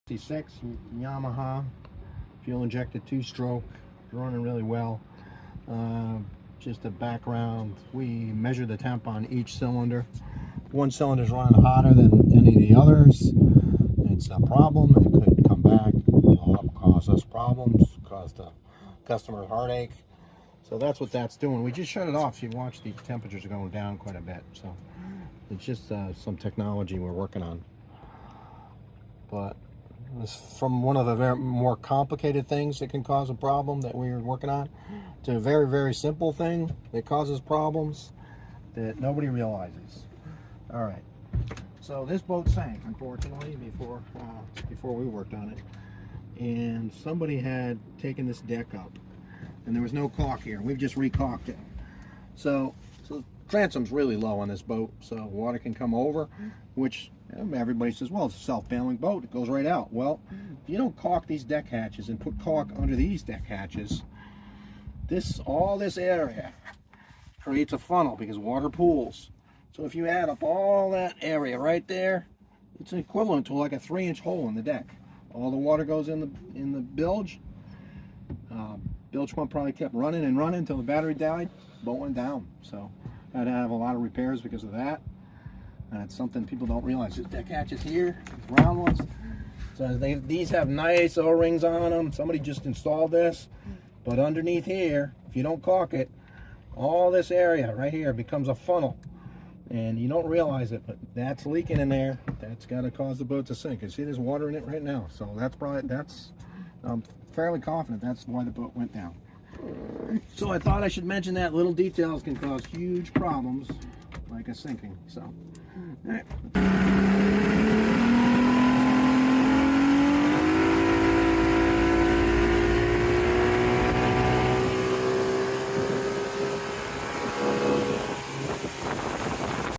66 Yamaha fuel injected 2-stroke, running really well. Just a background, we measure the temp on each cylinder. One cylinder is running hotter than any of the others. It's a problem. It could come back, cause us problems, cause the customer heartache. So that's what that's doing. We just shut it off. So you watch, the temperatures are going down quite a bit. So it's just some technology we're working on. But it's from one of the very more complicated things that can cause a problem that we're working on to a very, very simple thing that causes problems that nobody realizes. All right. So this boat sank, unfortunately, before we worked on it. And somebody had taken this deck up. And there was no caulk here. We've just re-caulked it. So transom's really low on this boat, so water can come over, which everybody says, well, it's a self-bailing boat, it goes right out. Well, if you don't caulk these deck hatches and put caulk under these deck hatches, all this area creates a funnel because water pools. So if you add up all that area right there, it's equivalent to like a 3-inch hole in the deck. All the water goes in the bilge. Bilge pump probably kept running and running until the battery died. Boat went down. So I had to have a lot of repairs because of that. It's something people don't realize. There's deck hatches here, these round ones. So these have nice O-rings on them. Somebody just installed this. But underneath here, if you don't caulk it, all this area right here becomes a funnel. And you don't realize it, but that's leaking in there. That's got to cause the boat to sink. You see there's water in it right now. So I'm fairly confident that's why the boat went down. So I thought I should mention that little details can cause huge problems like a sinking. So, all right.